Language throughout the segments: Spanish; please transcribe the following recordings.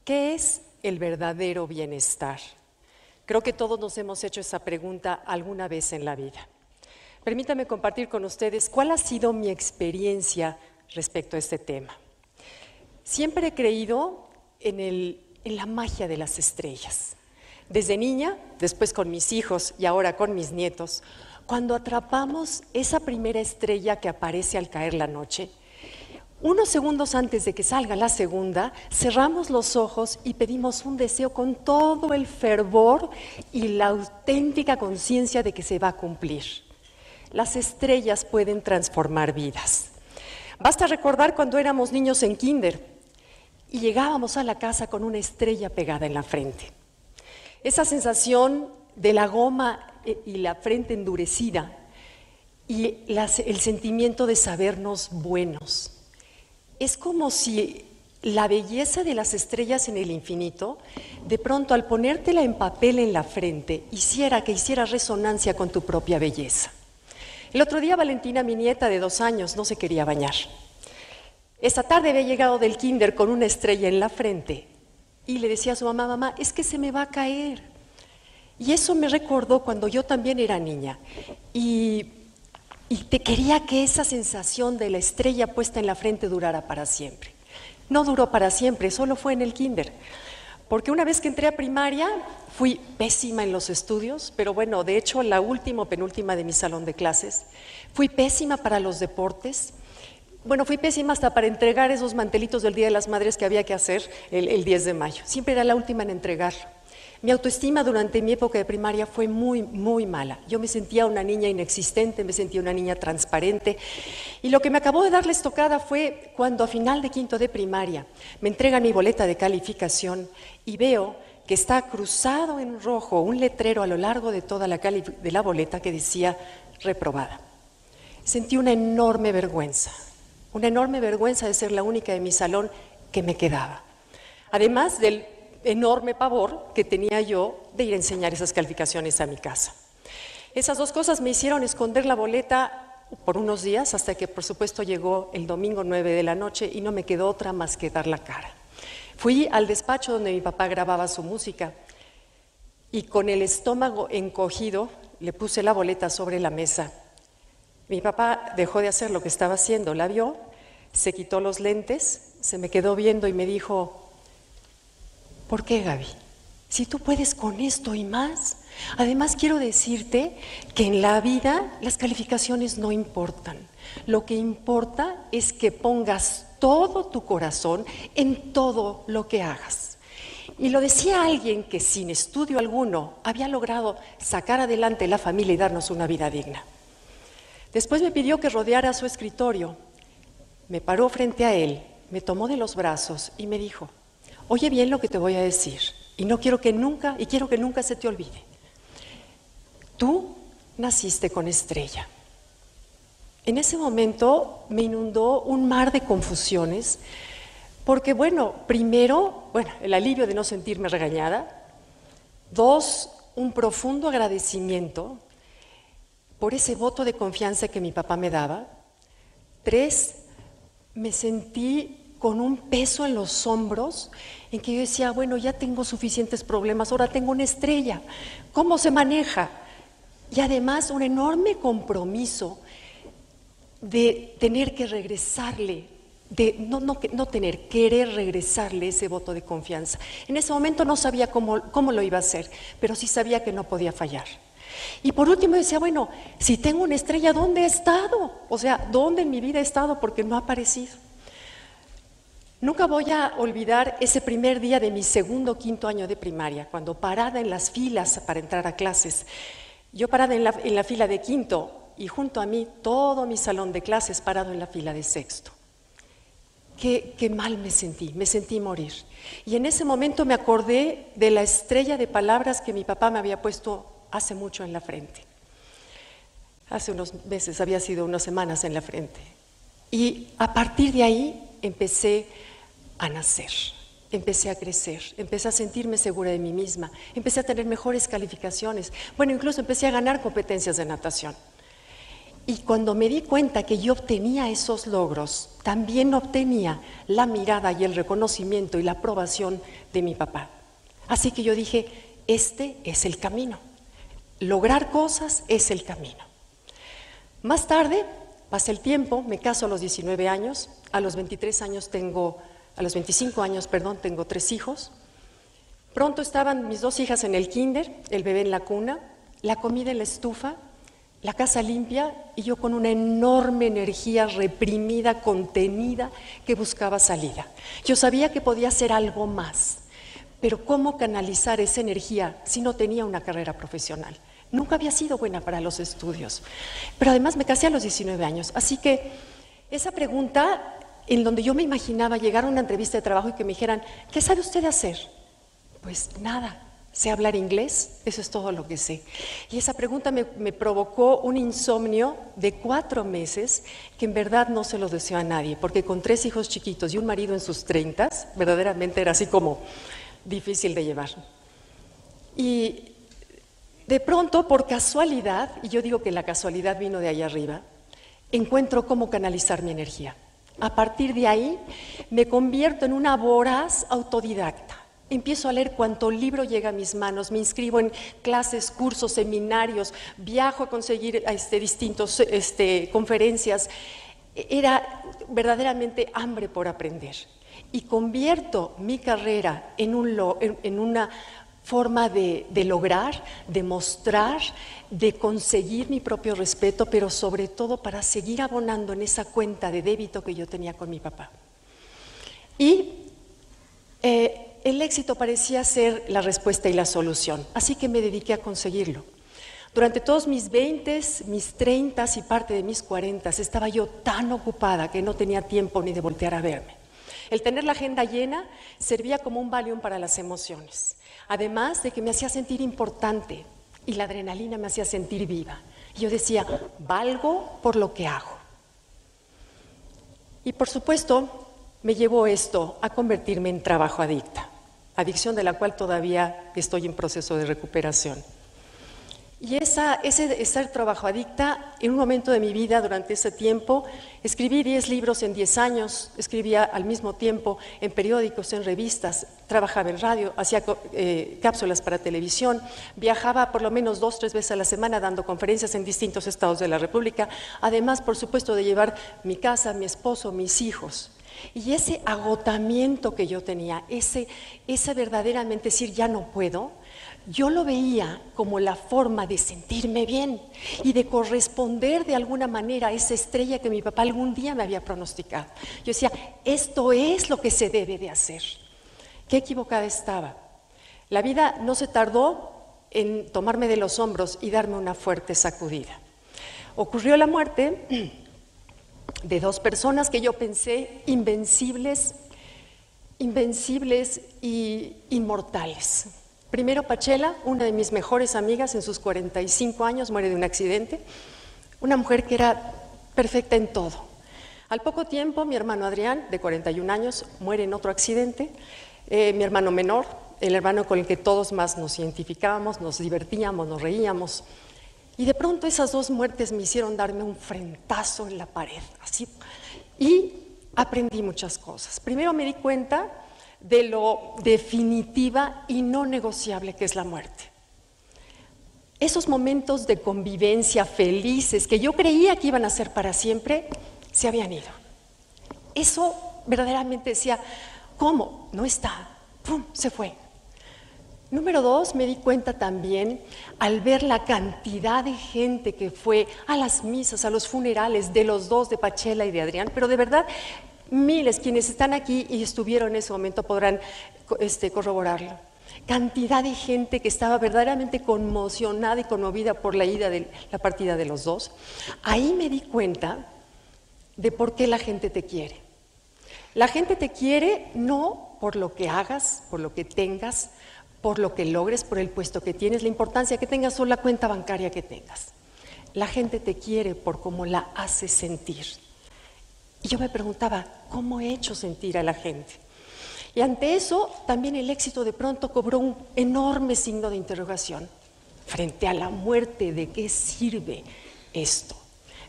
¿Qué es el verdadero bienestar? Creo que todos nos hemos hecho esa pregunta alguna vez en la vida. Permítame compartir con ustedes cuál ha sido mi experiencia respecto a este tema. Siempre he creído en la magia de las estrellas. Desde niña, después con mis hijos y ahora con mis nietos, cuando atrapamos esa primera estrella que aparece al caer la noche, unos segundos antes de que salga la segunda, cerramos los ojos y pedimos un deseo con todo el fervor y la auténtica conciencia de que se va a cumplir. Las estrellas pueden transformar vidas. Basta recordar cuando éramos niños en kinder y llegábamos a la casa con una estrella pegada en la frente. Esa sensación de la goma y la frente endurecida y el sentimiento de sabernos buenos. Es como si la belleza de las estrellas en el infinito, de pronto al ponértela en papel en la frente, hiciera resonancia con tu propia belleza. El otro día Valentina, mi nieta de 2 años, no se quería bañar. Esta tarde había llegado del kinder con una estrella en la frente y le decía a su mamá: mamá, es que se me va a caer. Y eso me recordó cuando yo también era niña y te quería que esa sensación de la estrella puesta en la frente durara para siempre. No duró para siempre, solo fue en el kinder. Porque una vez que entré a primaria, fui pésima en los estudios, pero bueno, de hecho, la última o penúltima de mi salón de clases. Fui pésima para los deportes. Bueno, fui pésima hasta para entregar esos mantelitos del Día de las Madres que había que hacer el 10 de mayo. Siempre era la última en entregarlo. Mi autoestima durante mi época de primaria fue muy, muy mala. Yo me sentía una niña inexistente, me sentía una niña transparente. Y lo que me acabó de dar la estocada fue cuando a final de quinto de primaria me entregan mi boleta de calificación y veo que está cruzado en rojo un letrero a lo largo de toda de la boleta que decía reprobada. Sentí una enorme vergüenza de ser la única de mi salón que me quedaba. Además del enorme pavor que tenía yo de ir a enseñar esas calificaciones a mi casa. Esas dos cosas me hicieron esconder la boleta por unos días hasta que, por supuesto, llegó el domingo 9 de la noche y no me quedó otra más que dar la cara. Fui al despacho donde mi papá grababa su música y con el estómago encogido le puse la boleta sobre la mesa. Mi papá dejó de hacer lo que estaba haciendo, la vio, se quitó los lentes, se me quedó viendo y me dijo: ¿por qué, Gaby? Si tú puedes con esto y más. Además, quiero decirte que en la vida las calificaciones no importan. Lo que importa es que pongas todo tu corazón en todo lo que hagas. Y lo decía alguien que sin estudio alguno había logrado sacar adelante la familia y darnos una vida digna. Después me pidió que rodeara su escritorio. Me paró frente a él, me tomó de los brazos y me dijo: oye bien lo que te voy a decir, y quiero que nunca se te olvide. Tú naciste con estrella. En ese momento me inundó un mar de confusiones, porque primero, el alivio de no sentirme regañada. 2, un profundo agradecimiento por ese voto de confianza que mi papá me daba. 3, me sentí con un peso en los hombros, en que yo decía: ya tengo suficientes problemas, ahora tengo una estrella, ¿cómo se maneja? Y además un enorme compromiso de tener que regresarle, querer regresarle ese voto de confianza. En ese momento no sabía cómo lo iba a hacer, pero sí sabía que no podía fallar. Y por último decía: si tengo una estrella, ¿dónde he estado? O sea, ¿dónde en mi vida he estado? Porque no ha aparecido. Nunca voy a olvidar ese primer día de mi segundo o quinto año de primaria, cuando parada en las filas para entrar a clases, yo parada en la fila de quinto y junto a mí todo mi salón de clases parado en la fila de sexto. Qué mal me sentí morir. Y en ese momento me acordé de la estrella de palabras que mi papá me había puesto hace mucho en la frente. Hace unos meses, había sido unas semanas en la frente. Y a partir de ahí empecé a nacer, empecé a crecer, empecé a sentirme segura de mí misma, empecé a tener mejores calificaciones, incluso empecé a ganar competencias de natación. Y cuando me di cuenta que yo obtenía esos logros, también obtenía la mirada y el reconocimiento y la aprobación de mi papá. Así que yo dije, este es el camino. Lograr cosas es el camino. Más tarde, pasa el tiempo, me caso a los 19 años, a los 25 años, tengo 3 hijos. Pronto estaban mis 2 hijas en el kinder, el bebé en la cuna, la comida en la estufa, la casa limpia y yo con una enorme energía reprimida, contenida, que buscaba salida. Yo sabía que podía hacer algo más, pero ¿cómo canalizar esa energía si no tenía una carrera profesional? Nunca había sido buena para los estudios, pero además me casé a los 19 años, así que esa pregunta en donde yo me imaginaba llegar a una entrevista de trabajo y que me dijeran, ¿qué sabe usted hacer? Pues nada. Sé hablar inglés, eso es todo lo que sé. Y esa pregunta me provocó un insomnio de 4 meses que en verdad no se lo deseo a nadie, porque con 3 hijos chiquitos y un marido en sus 30, verdaderamente era así como difícil de llevar. Y de pronto, por casualidad, y yo digo que la casualidad vino de allá arriba, encuentro cómo canalizar mi energía. A partir de ahí me convierto en una voraz autodidacta. Empiezo a leer cuanto libro llega a mis manos, me inscribo en clases, cursos, seminarios, viajo a conseguir distintas conferencias. Era verdaderamente hambre por aprender. Y convierto mi carrera en una forma de lograr, de mostrar, de conseguir mi propio respeto, pero sobre todo para seguir abonando en esa cuenta de débito que yo tenía con mi papá. Y el éxito parecía ser la respuesta y la solución, así que me dediqué a conseguirlo. Durante todos mis 20s, mis 30s y parte de mis 40s estaba yo tan ocupada que no tenía tiempo ni de voltear a verme. El tener la agenda llena servía como un Valium para las emociones, además de que me hacía sentir importante y la adrenalina me hacía sentir viva. Y yo decía, valgo por lo que hago. Y por supuesto, me llevó esto a convertirme en trabajo adicta, adicción de la cual todavía estoy en proceso de recuperación. Y ese ser trabajo adicta, en un momento de mi vida, durante ese tiempo, escribí 10 libros en 10 años, escribía al mismo tiempo en periódicos, en revistas, trabajaba en radio, hacía cápsulas para televisión, viajaba por lo menos 2 o 3 veces a la semana dando conferencias en distintos estados de la República, además, por supuesto, de llevar mi casa, mi esposo, mis hijos. Y ese agotamiento que yo tenía, ese verdaderamente decir ya no puedo, yo lo veía como la forma de sentirme bien y de corresponder de alguna manera a esa estrella que mi papá algún día me había pronosticado. Yo decía, esto es lo que se debe de hacer. Qué equivocada estaba. La vida no se tardó en tomarme de los hombros y darme una fuerte sacudida. Ocurrió la muerte de 2 personas que yo pensé invencibles y inmortales. Primero, Pachela, una de mis mejores amigas en sus 45 años, muere de un accidente. Una mujer que era perfecta en todo. Al poco tiempo, mi hermano Adrián, de 41 años, muere en otro accidente. Mi hermano menor, el hermano con el que todos más nos identificábamos, nos divertíamos, nos reíamos. Y de pronto esas 2 muertes me hicieron darme un frentazo en la pared, así. Y aprendí muchas cosas. Primero me di cuenta de lo definitiva y no negociable que es la muerte. Esos momentos de convivencia felices que yo creía que iban a ser para siempre, se habían ido. Eso verdaderamente decía, ¿cómo? No está. ¡Pum! Se fue. Número 2, me di cuenta también al ver la cantidad de gente que fue a las misas, a los funerales de los 2, de Pachela y de Adrián, pero de verdad, miles, quienes están aquí y estuvieron en ese momento podrán corroborarlo. Cantidad de gente que estaba verdaderamente conmocionada y conmovida por la partida de los 2. Ahí me di cuenta de por qué la gente te quiere. La gente te quiere no por lo que hagas, por lo que tengas, por lo que logres, por el puesto que tienes, la importancia que tengas o la cuenta bancaria que tengas. La gente te quiere por cómo la haces sentir. Y yo me preguntaba, ¿cómo he hecho sentir a la gente? Y ante eso, también el éxito de pronto cobró un enorme signo de interrogación. Frente a la muerte, ¿de qué sirve esto?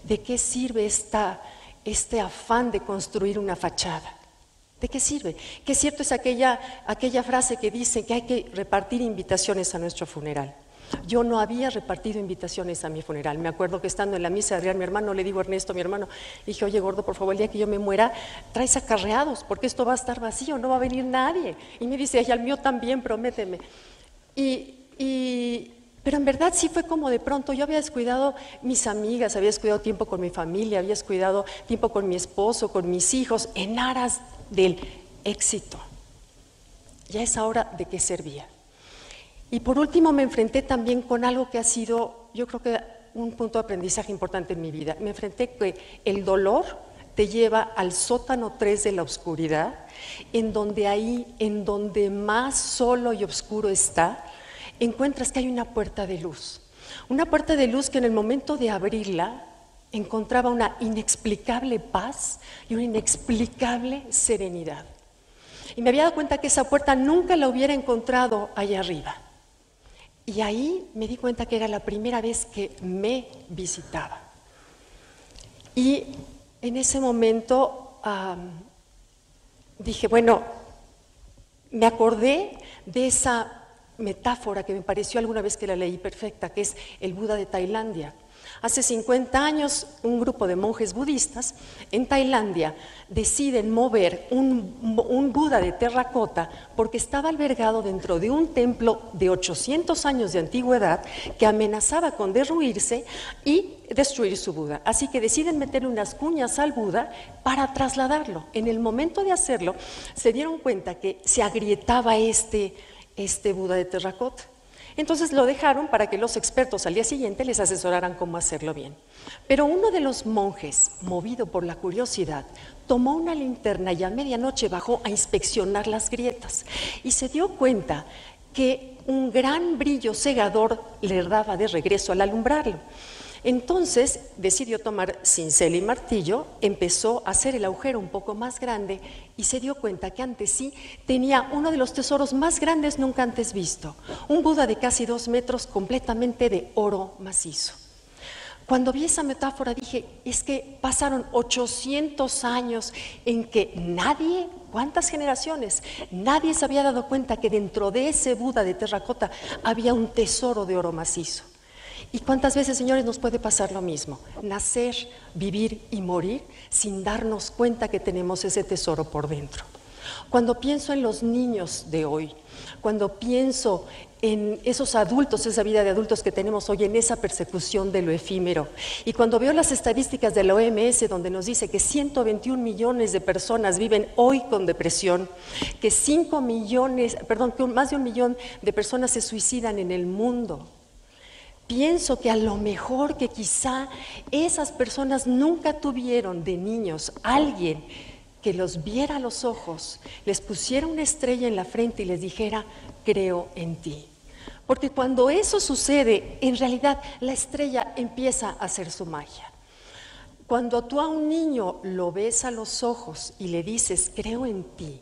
¿De qué sirve este afán de construir una fachada? ¿De qué sirve? Qué cierto es aquella frase que dice que hay que repartir invitaciones a nuestro funeral. Yo no había repartido invitaciones a mi funeral. Me acuerdo que estando en la misa de mi hermano, le digo a Ernesto, mi hermano, le dije, oye gordo, por favor, el día que yo me muera, traes acarreados, porque esto va a estar vacío, no va a venir nadie. Y me dice, ay, al mío también, prométeme. Pero en verdad sí fue como de pronto, yo había descuidado mis amigas, había descuidado tiempo con mi familia, había descuidado tiempo con mi esposo, con mis hijos, en aras del éxito. Ya es ahora de qué servía. Y por último me enfrenté también con algo que ha sido, yo creo que un punto de aprendizaje importante en mi vida. Me enfrenté que el dolor te lleva al sótano 3 de la oscuridad, en donde más solo y oscuro está, encuentras que hay una puerta de luz. Una puerta de luz que en el momento de abrirla encontraba una inexplicable paz y una inexplicable serenidad. Y me había dado cuenta que esa puerta nunca la hubiera encontrado allá arriba. Y ahí me di cuenta que era la primera vez que me visitaba. Y en ese momento dije, bueno, me acordé de esa metáfora que me pareció alguna vez que la leí perfecta, que es el Buda de Tailandia. Hace 50 años, un grupo de monjes budistas en Tailandia deciden mover un Buda de terracota porque estaba albergado dentro de un templo de 800 años de antigüedad que amenazaba con derruirse y destruir su Buda. Así que deciden meterle unas cuñas al Buda para trasladarlo. En el momento de hacerlo, se dieron cuenta que se agrietaba este Buda de terracota. Entonces lo dejaron para que los expertos al día siguiente les asesoraran cómo hacerlo bien. Pero uno de los monjes, movido por la curiosidad, tomó una linterna y a medianoche bajó a inspeccionar las grietas y se dio cuenta que un gran brillo cegador le daba de regreso al alumbrarlo. Entonces decidió tomar cincel y martillo, empezó a hacer el agujero un poco más grande y se dio cuenta que ante sí tenía uno de los tesoros más grandes nunca antes visto, un Buda de casi 2 metros completamente de oro macizo. Cuando vi esa metáfora dije, es que pasaron 800 años en que nadie, ¿cuántas generaciones? Nadie se había dado cuenta que dentro de ese Buda de terracota había un tesoro de oro macizo. ¿Y cuántas veces, señores, nos puede pasar lo mismo? Nacer, vivir y morir sin darnos cuenta que tenemos ese tesoro por dentro. Cuando pienso en los niños de hoy, cuando pienso en esos adultos, esa vida de adultos que tenemos hoy, en esa persecución de lo efímero, y cuando veo las estadísticas de la OMS donde nos dice que 121 millones de personas viven hoy con depresión, que más de 1 millón de personas se suicidan en el mundo, pienso que a lo mejor que quizá esas personas nunca tuvieron de niños alguien que los viera a los ojos, les pusiera una estrella en la frente y les dijera, creo en ti. Porque cuando eso sucede, en realidad la estrella empieza a hacer su magia. Cuando tú a un niño lo ves a los ojos y le dices, creo en ti,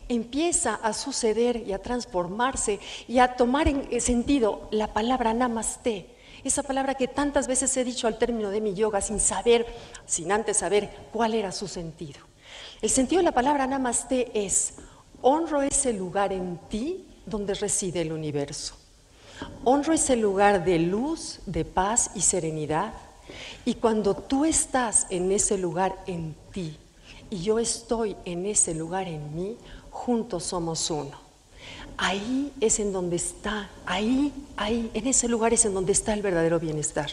empieza a suceder y a transformarse y a tomar en sentido la palabra namaste, esa palabra que tantas veces he dicho al término de mi yoga sin antes saber cuál era su sentido. El sentido de la palabra namaste es, honro ese lugar en ti donde reside el universo. Honro ese lugar de luz, de paz y serenidad. Y cuando tú estás en ese lugar en ti y yo estoy en ese lugar en mí, juntos somos uno. Ahí es en donde está, en ese lugar es en donde está el verdadero bienestar.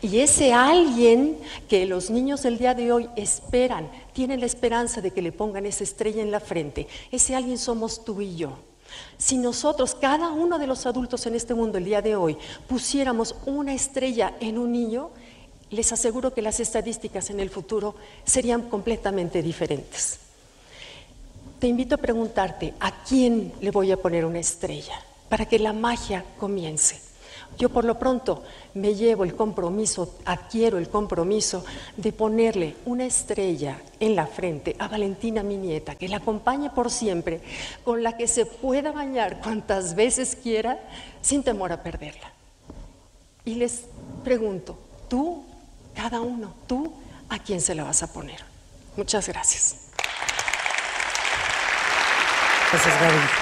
Y ese alguien que los niños del día de hoy esperan, tienen la esperanza de que le pongan esa estrella en la frente, ese alguien somos tú y yo. Si nosotros, cada uno de los adultos en este mundo el día de hoy, pusiéramos una estrella en un niño, les aseguro que las estadísticas en el futuro serían completamente diferentes. Te invito a preguntarte, ¿a quién le voy a poner una estrella? Para que la magia comience. Yo por lo pronto me llevo el compromiso, adquiero el compromiso de ponerle una estrella en la frente a Valentina, mi nieta, que la acompañe por siempre, con la que se pueda bañar cuantas veces quiera, sin temor a perderla. Y les pregunto, ¿tú Cada uno, tú, ¿a quién se la vas a poner? Muchas gracias. Gracias, Gaby.